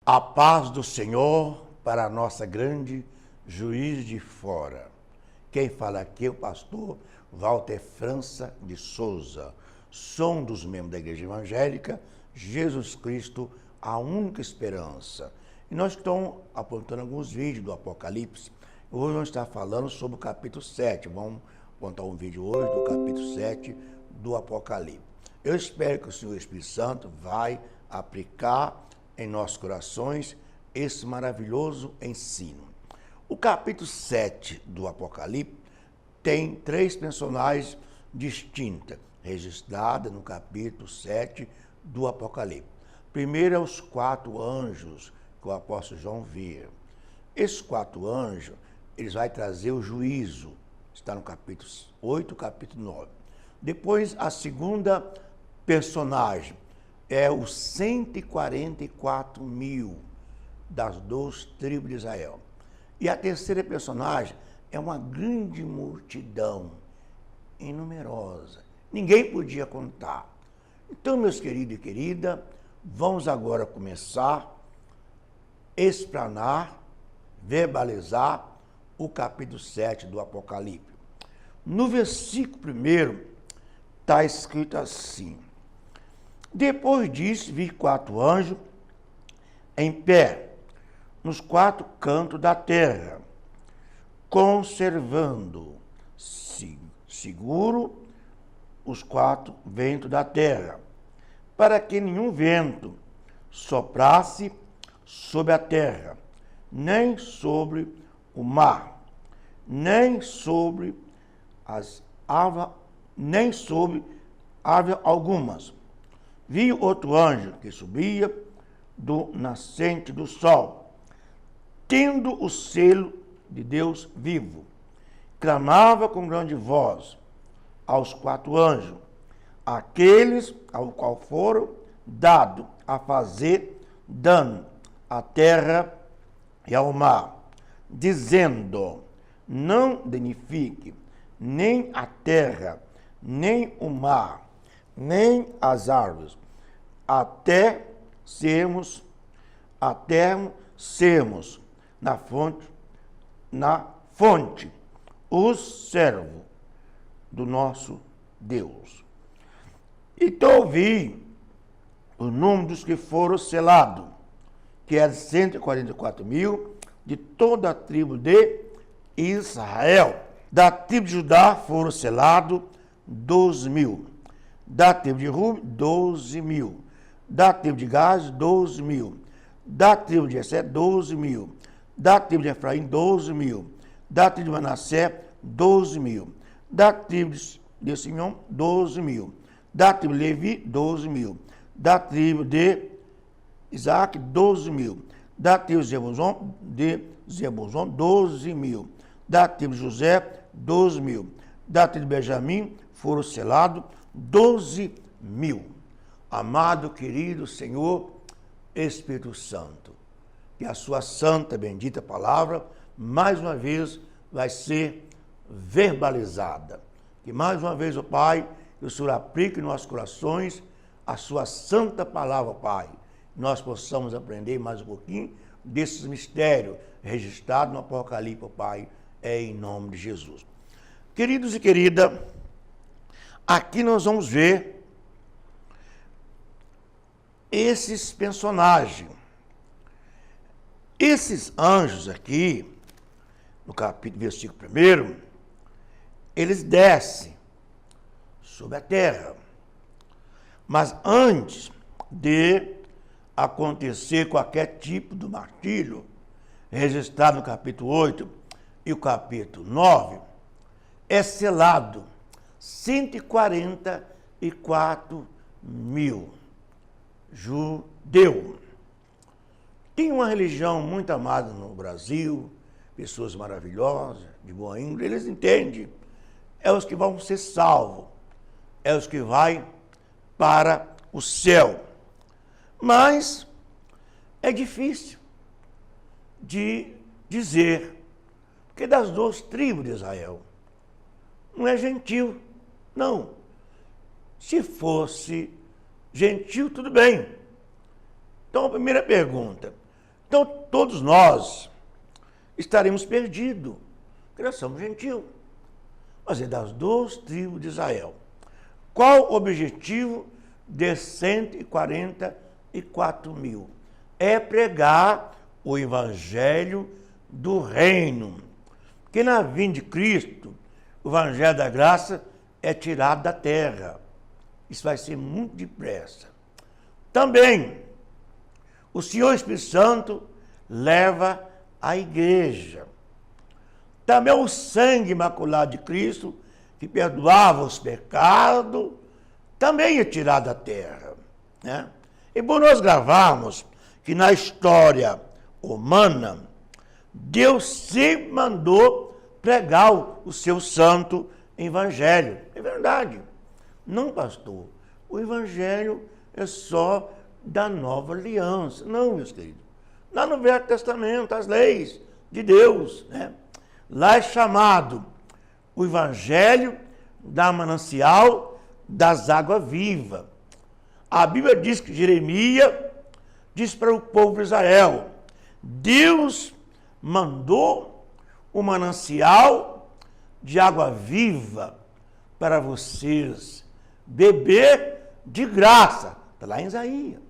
A paz do Senhor para a nossa grande Juiz de Fora. Quem fala aqui é o pastor Walter França de Souza. Sou um dos membros da Igreja Evangélica Jesus Cristo, a única esperança. E nós estamos apontando alguns vídeos do Apocalipse. Hoje vamos estar falando sobre o capítulo 7. Vamos apontar um vídeo hoje do capítulo 7 do Apocalipse. Eu espero que o Senhor Espírito Santo vai aplicar em nossos corações esse maravilhoso ensino. O capítulo 7 do Apocalipse tem três personagens distintas, registradas no capítulo 7 do Apocalipse. Primeiro é os 4 anjos que o apóstolo João vê. Esses 4 anjos, eles vão trazer o juízo, está no capítulo 8, capítulo 9. Depois, a segunda personagem é os 144 mil das 12 tribos de Israel. E a terceira personagem é uma grande multidão, inumerosa. Ninguém podia contar. Então, meus queridos e queridas, vamos agora começar a explanar, verbalizar o capítulo 7 do Apocalipse. No versículo 1 está escrito assim: depois disso, vi 4 anjos em pé, nos 4 cantos da terra, conservando seguro os 4 ventos da terra, para que nenhum vento soprasse sobre a terra, nem sobre o mar, nem sobre as árvores, nem sobre árvores algumas. Vi outro anjo que subia do nascente do sol, tendo o selo de Deus vivo. Clamava com grande voz aos 4 anjos, aqueles ao qual foram dado a fazer dano à terra e ao mar, dizendo: não danifique nem a terra, nem o mar, nem as árvores, até sermos na fonte, os servos do nosso Deus. Então ouvi o número dos que foram selados, que eram 144 mil, de toda a tribo de Israel. Da tribo de Judá foram selados 12 mil. Da tribo de Rubem, 12 mil. Da tribo de Gad, 12 mil. Da tribo de Jessé, 12 mil. Da tribo de Efraim, 12 mil. Da tribo de Manassés, 12 mil. Da tribo de Simeão, 12 mil. Da tribo de Levi, 12 mil. Da tribo de Isaac, 12 mil. Da tribo de Zebulon, 12 mil. Da tribo de José, 12 mil. Da tribo de Benjamim foram selados 12 mil. Amado, querido Senhor Espírito Santo, que a sua santa, bendita palavra, mais uma vez, vai ser verbalizada. Que mais uma vez, ó Pai, que o Senhor aplique em nossos corações a sua santa palavra, Pai. Nós possamos aprender mais um pouquinho desses mistérios registrados no Apocalipse, Pai, em nome de Jesus. Queridos e queridas, aqui nós vamos ver esses personagens. Esses anjos aqui, no capítulo, versículo 1, eles descem sobre a terra. Mas antes de acontecer qualquer tipo de martírio, registrado no capítulo 8 e o capítulo 9, é selado 144 mil judeus. Tem uma religião muito amada no Brasil, pessoas maravilhosas, de boa índole, eles entendem. É os que vão ser salvos, é os que vão para o céu. Mas é difícil de dizer, porque das 12 tribos de Israel, não é gentil, não. Se fosse gentil, tudo bem. Então, a primeira pergunta: Então, todos nós estaremos perdidos, porque nós somos gentios. Mas é das 2 tribos de Israel. Qual o objetivo de 144 mil? É pregar o evangelho do reino. Porque na vinda de Cristo, o evangelho da graça é tirado da terra. Isso vai ser muito depressa. Também, o Senhor Espírito Santo leva a igreja. Também o sangue imaculado de Cristo, que perdoava os pecados, também é tirado da terra. Né? E por nós gravarmos que na história humana, Deus sempre mandou pregar o seu santo evangelho. É verdade. Não, pastor, o evangelho é só da nova aliança. Não, meus queridos. Lá no Velho Testamento, as leis de Deus, né? Lá é chamado o evangelho da manancial das águas vivas. A Bíblia diz que Jeremias diz para o povo de Israel: Deus mandou o manancial de água viva para vocês beber de graça. Está lá em Isaías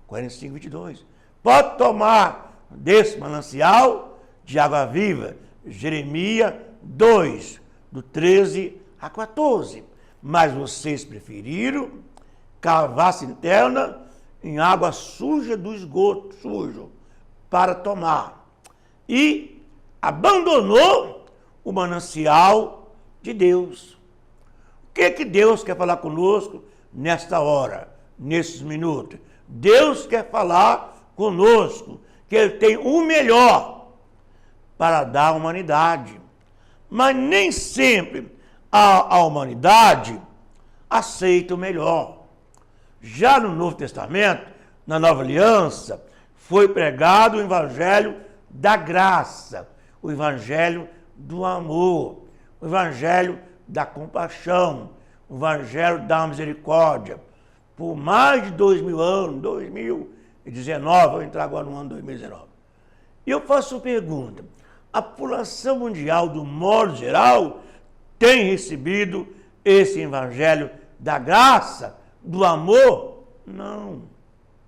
45, 22. Pode tomar desse manancial de água viva. Jeremias 2, do 13 a 14. Mas vocês preferiram cavar cisterna em água suja do esgoto sujo para tomar. E abandonou o manancial de Deus. O que Deus quer falar conosco nesta hora, nesses minutos? Deus quer falar conosco que Ele tem o melhor para dar à humanidade. Mas nem sempre a humanidade aceita o melhor. Já no Novo Testamento, na Nova Aliança, foi pregado o evangelho da graça, o evangelho do amor, o evangelho da compaixão, o evangelho da misericórdia. Por mais de 2000 anos, 2019, vou entrar agora no ano 2019. E eu faço uma pergunta: a população mundial, do modo geral, tem recebido esse evangelho da graça, do amor? Não.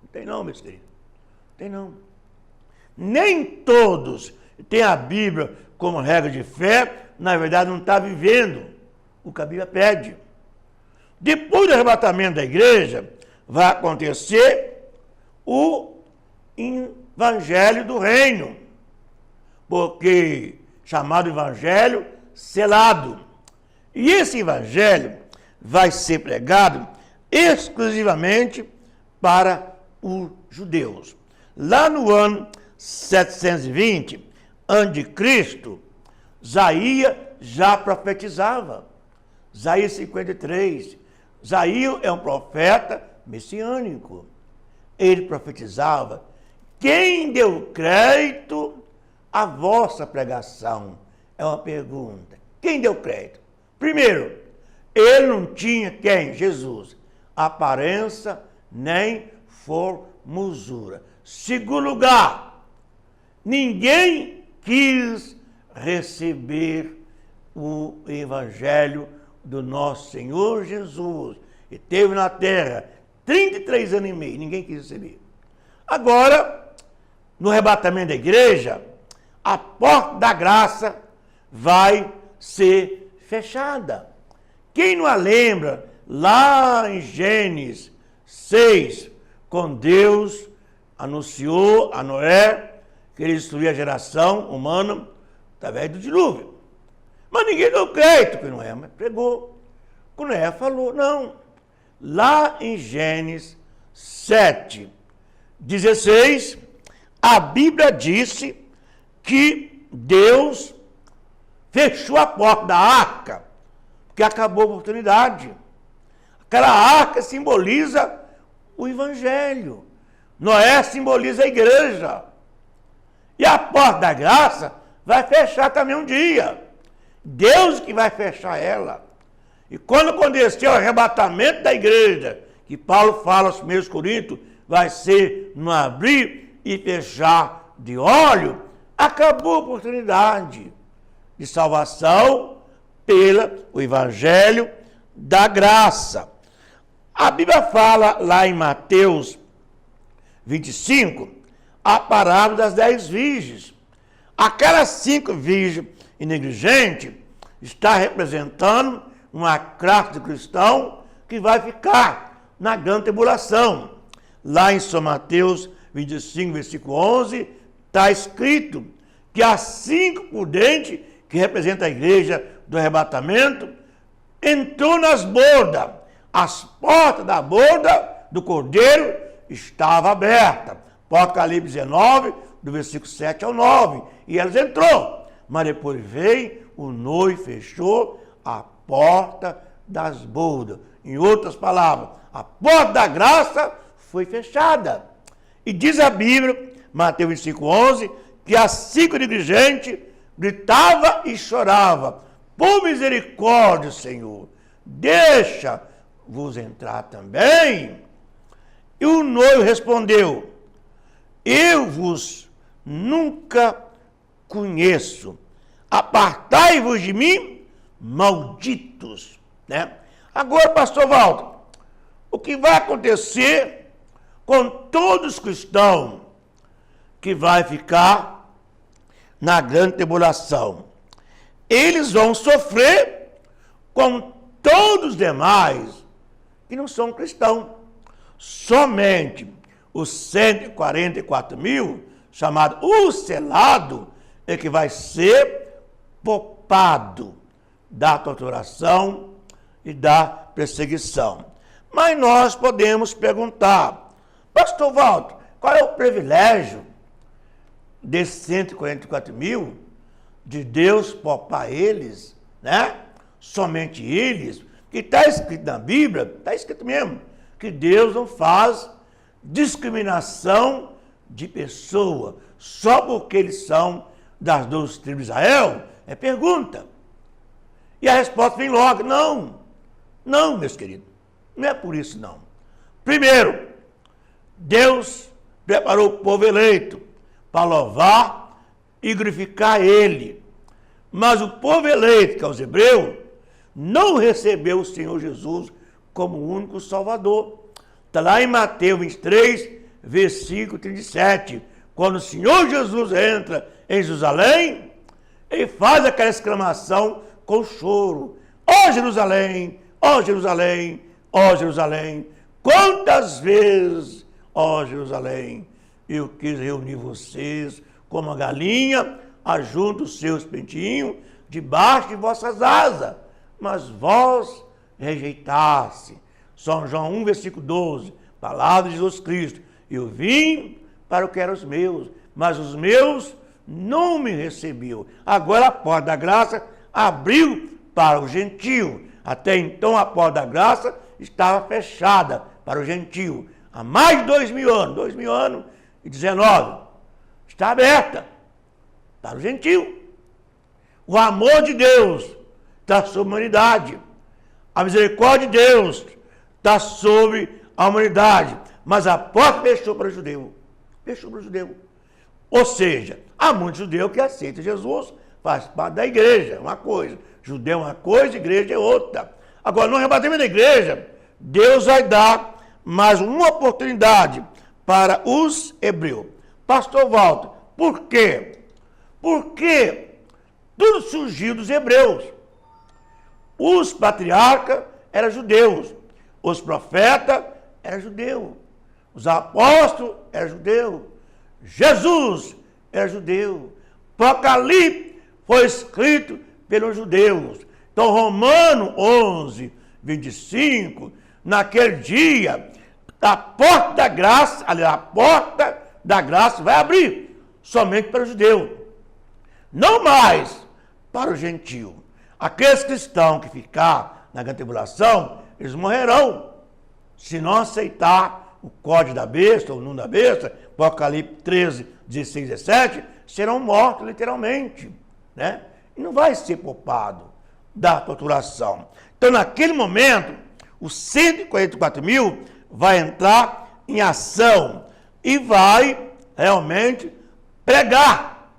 Não tem não, meus queridos. Não tem não. Nem todos têm a Bíblia como regra de fé, na verdade não está vivendo o que a Bíblia pede. Depois do arrebatamento da igreja, vai acontecer o evangelho do reino, porque chamado evangelho selado. E esse evangelho vai ser pregado exclusivamente para os judeus. Lá no ano 720 a.C., Isaías já profetizava. Isaías 53. Isaías é um profeta messiânico. Ele profetizava: quem deu crédito à vossa pregação? É uma pergunta. Quem deu crédito? Primeiro, ele não tinha quem? Jesus. Aparência nem formosura. Segundo lugar, ninguém quis receber o evangelho do nosso Senhor Jesus. E teve na terra 33 anos e meio, ninguém quis receber. Agora, no arrebatamento da igreja, a porta da graça vai ser fechada. Quem não a lembra, lá em Gênesis 6, quando Deus anunciou a Noé que ele destruía a geração humana através do dilúvio. Mas ninguém deu crédito que Noé pregou. Quando Noé falou, não. Lá em Gênesis 7, 16, a Bíblia disse que Deus fechou a porta da arca, porque acabou a oportunidade. Aquela arca simboliza o evangelho. Noé simboliza a igreja. E a porta da graça vai fechar também um dia. Deus que vai fechar ela. E quando acontecer o arrebatamento da igreja, que Paulo fala aos 1 Coríntios, vai ser no abrir e fechar de olho, acabou a oportunidade de salvação pelo Evangelho da graça. A Bíblia fala lá em Mateus 25, a parábola das 10 virgens. Aquelas 5 virgens negligentes está representando uma classe de cristão que vai ficar na grande tribulação. Lá em São Mateus 25, versículo 11, está escrito que as 5 prudentes, que representam a igreja do arrebatamento, entrou nas bordas. As portas da borda do cordeiro estavam abertas. Apocalipse 19, do versículo 7 ao 9. E elas entrou. Mas depois veio o noivo e fechou a porta das bordas. Em outras palavras, a porta da graça foi fechada. E diz a Bíblia, Mateus 25, 11, que as 5 dirigentes gritavam e choravam: por misericórdia, Senhor, deixa-vos entrar também. E o noivo respondeu: eu vos nunca conheço. Apartai-vos de mim, malditos. Né? Agora, pastor Walter, o que vai acontecer com todos os cristãos que vai ficar na grande tribulação? Eles vão sofrer com todos os demais que não são cristãos. Somente os 144 mil, chamado o selado, é que vai ser poupado da torturação e da perseguição. Mas nós podemos perguntar: pastor Walter, qual é o privilégio desses 144 mil de Deus poupar eles, né? Somente eles, que está escrito na Bíblia, está escrito mesmo, que Deus não faz discriminação de pessoa, só porque eles são das 12 tribos de Israel? É pergunta. E a resposta vem logo: não, meus queridos, não é por isso não. Primeiro, Deus preparou o povo eleito para louvar e glorificar Ele. Mas o povo eleito, que é os hebreus, não recebeu o Senhor Jesus como o único Salvador. Está lá em Mateus 23, versículo 37. Quando o Senhor Jesus entra em Jerusalém, ele faz aquela exclamação com choro: ó Jerusalém, ó Jerusalém, ó Jerusalém, quantas vezes, ó Jerusalém, eu quis reunir vocês como a galinha ajunta os seus pintinhos debaixo de vossas asas, mas vós rejeitaste. São João 1, versículo 12, palavra de Jesus Cristo: eu vim para o que eram os meus, mas os meus não me recebiam. Agora a porta da graça abriu para o gentio. Até então a porta da graça estava fechada para o gentio. Há mais de 2000 anos e 19, está aberta para o gentio. O amor de Deus está sobre a humanidade. A misericórdia de Deus está sobre a humanidade. Mas a porta fechou para o judeu. Fechou para o judeu. Ou seja, há muitos judeus que aceitam Jesus, faz parte da igreja, é uma coisa. Judeu é uma coisa, igreja é outra. Agora, no arrebatamento da igreja, Deus vai dar mais uma oportunidade para os hebreus. Pastor Walter, por quê? Porque tudo surgiu dos hebreus. Os patriarcas eram judeus, os profetas eram judeus, os apóstolos eram judeus, Jesus era judeu, Apocalipse foi escrito pelos judeus. Então, Romanos 11, 25, naquele dia, a porta da graça, aliás, a porta da graça vai abrir somente para o judeu, não mais para o gentio. Aqueles cristãos que ficar na grande tribulação, eles morrerão se não aceitar o código da besta, ou o número da besta. Apocalipse 13, 16, 17, serão mortos literalmente, né? E não vai ser poupado da torturação. Então, naquele momento, os 144 mil vai entrar em ação e vai realmente pregar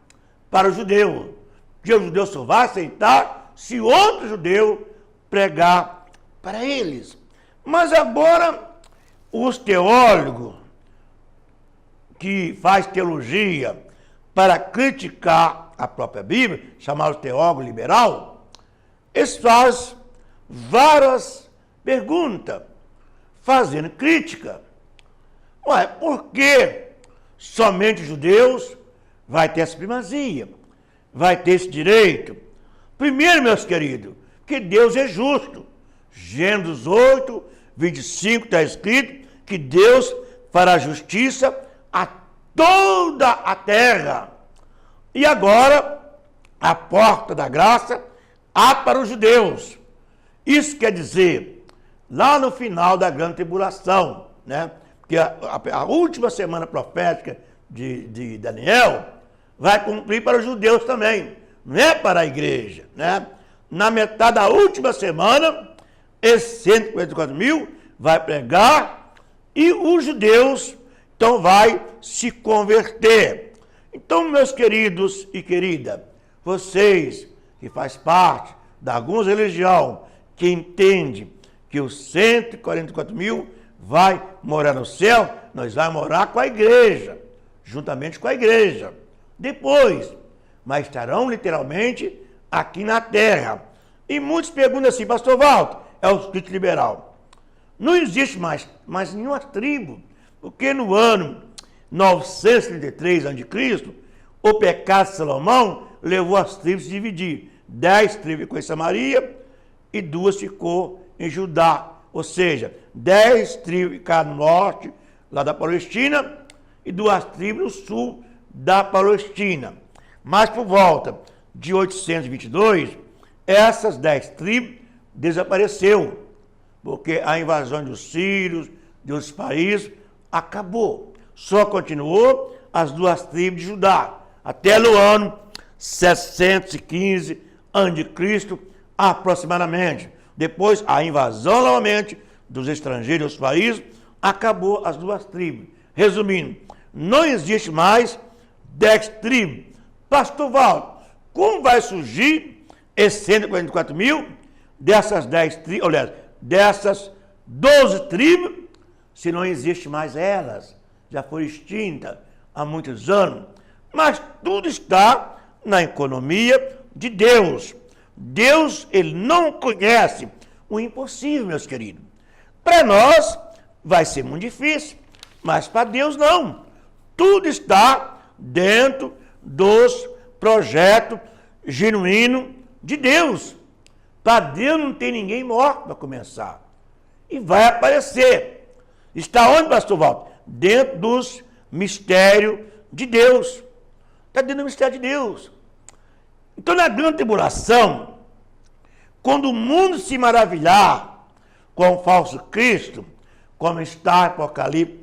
para o judeu. Que o judeu só vai aceitar se outro judeu pregar para eles. Mas agora, os teólogos que faz teologia para criticar a própria Bíblia, chamados teólogo liberal, eles fazem várias perguntas, fazendo crítica. Ué, por que somente os judeus vai ter essa primazia? Vai ter esse direito? Primeiro, meus queridos, que Deus é justo. Gênesis 8, 25 está escrito que Deus fará justiça a toda a terra. E agora, a porta da graça há para os judeus. Isso quer dizer, lá no final da grande tribulação, né? Porque a última semana profética de Daniel vai cumprir para os judeus também, não é para a igreja, né? Na metade da última semana, esses 144 mil vai pregar e os judeus então vai se converter. Então, meus queridos e querida, vocês que fazem parte de algumas religiões que entendem que os 144 mil vai morar no céu, nós vamos morar com a igreja, juntamente com a igreja. Depois, mas estarão literalmente aqui na terra. E muitos perguntam assim, pastor Walter, é o espírito liberal. Não existe mais nenhuma tribo, porque no ano 933 a.C., o pecado de Salomão levou as tribos a se dividir. 10 tribos ficou em Samaria e 2 ficou em Judá. Ou seja, 10 tribos ficaram no norte, lá da Palestina, e 2 tribos no sul da Palestina. Mas por volta de 822, essas 10 tribos desapareceu, porque a invasão dos sírios, de outros países, acabou. Só continuou as 2 tribos de Judá, até no ano 715 a.C., aproximadamente. Depois, a invasão novamente dos estrangeiros dos países, acabou as 2 tribos. Resumindo, não existe mais 10 tribos. Pastor Valdo, como vai surgir esses 144 mil dessas 10 tribos, aliás, dessas 12 tribos, se não existe mais elas? Já foi extinta há muitos anos. Mas tudo está na economia de Deus. Deus, ele não conhece o impossível, meus queridos. Para nós vai ser muito difícil, mas para Deus não. Tudo está dentro dos projetos genuínos de Deus. Para Deus não tem ninguém morto para começar. E vai aparecer. Está onde, pastor Walter? Dentro dos mistérios de Deus. Está dentro do mistério de Deus. Então, na grande tribulação, quando o mundo se maravilhar com o falso Cristo, como está em Apocalipse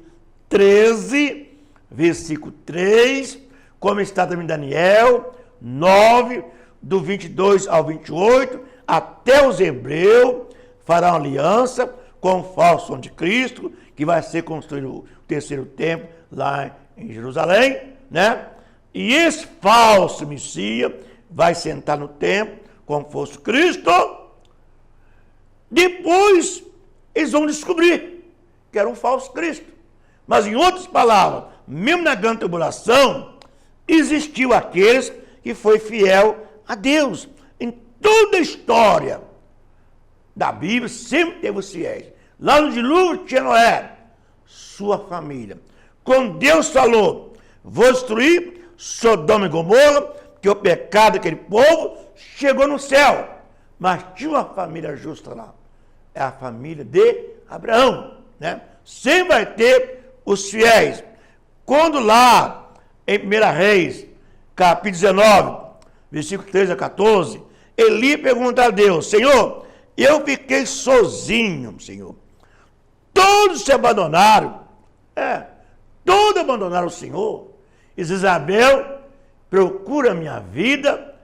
13, versículo 3, como está também em Daniel 9, do 22 ao 28, até os hebreus farão aliança com o falso anticristo, que vai ser construído o terceiro templo lá em Jerusalém, né? E esse falso Messias vai sentar no templo como fosse Cristo. Depois eles vão descobrir que era um falso Cristo. Mas em outras palavras, mesmo na grande tribulação, existiu aqueles que foi fiel a Deus. Em toda a história da Bíblia sempre teve os fiéis. Lá no dilúvio tinha Noé, sua família. Quando Deus falou, vou destruir Sodoma e Gomorra, que o pecado daquele povo chegou no céu. Mas tinha uma família justa lá. É a família de Abraão, né? Sempre vai ter os fiéis. Quando lá, em 1 Reis, capítulo 19, versículo 13 a 14, Eli pergunta a Deus, Senhor, eu fiquei sozinho, Senhor. Todos se abandonaram. Todos abandonaram o Senhor. E Isabel procura a minha vida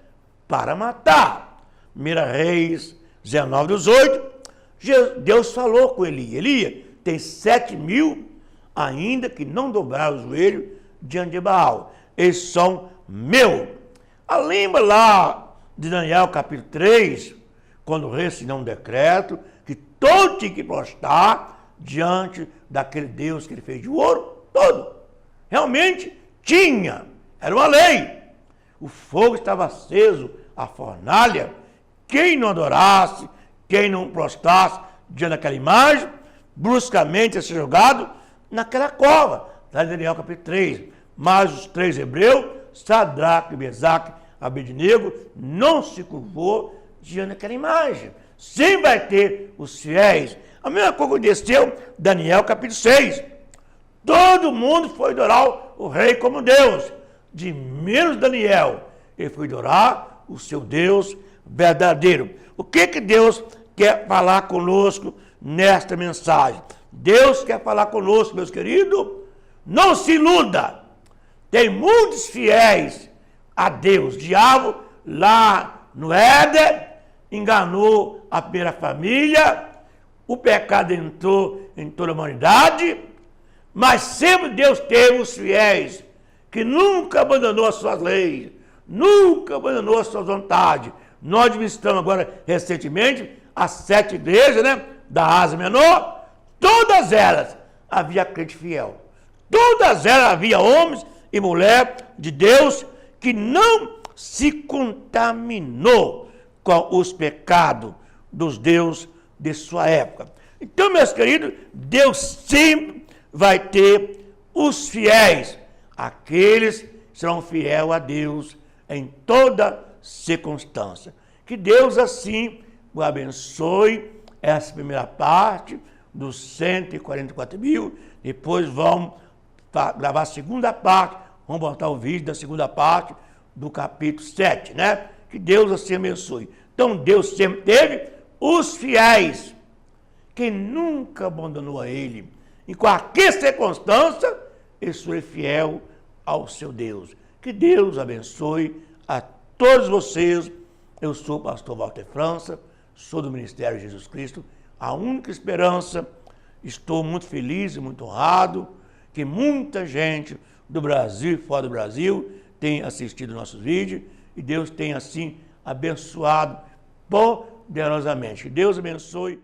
para matar. 1 Reis 19, 18, Deus falou com Eli. Eli, tem 7 mil ainda que não dobraram o joelho diante de Baal. Eles são meus. Lembra lá de Daniel capítulo 3, quando o rei assinou um decreto que todo tinha que prostrar diante daquele Deus que ele fez de ouro, todo. Realmente tinha, era uma lei. O fogo estava aceso, a fornalha. Quem não adorasse, quem não prostrasse diante daquela imagem, bruscamente ia ser jogado naquela cova. Lá em Daniel capítulo 3. Mas os 3 hebreus, Sadraque, Mesaque, Abednego, não se curvou diante daquela imagem. Sempre vai ter os fiéis. A mesma coisa aconteceu Daniel capítulo 6. Todo mundo foi adorar o rei como Deus, de menos Daniel. Ele foi adorar o seu Deus verdadeiro. O que Deus quer falar conosco nesta mensagem? Deus quer falar conosco, meus queridos. Não se iluda. Tem muitos fiéis a Deus. O diabo lá no Éden enganou a primeira família. O pecado entrou em toda a humanidade. Mas sempre Deus teve os fiéis que nunca abandonou as suas leis, nunca abandonou as suas vontades. Nós visitamos agora recentemente as 7 igrejas, né, da Ásia Menor. Todas elas havia crente fiel. Todas elas havia homens e mulheres de Deus que não se contaminou com os pecados dos deuses de sua época. Então, meus queridos, Deus sempre vai ter os fiéis, aqueles que serão fiéis a Deus em toda circunstância. Que Deus assim o abençoe. Essa primeira parte dos 144 mil. Depois vamos gravar a segunda parte. Vamos botar o vídeo da segunda parte do capítulo 7, né? Que Deus assim abençoe. Então Deus sempre teve os fiéis, que nunca abandonou a Ele. Em qualquer circunstância, ele foi fiel ao seu Deus. Que Deus abençoe a todos vocês. Eu sou o pastor Walter França, sou do Ministério de Jesus Cristo, a única esperança. Estou muito feliz e muito honrado que muita gente do Brasil e fora do Brasil tem assistido nossos vídeos e Deus tem assim abençoado poderosamente. Que Deus abençoe.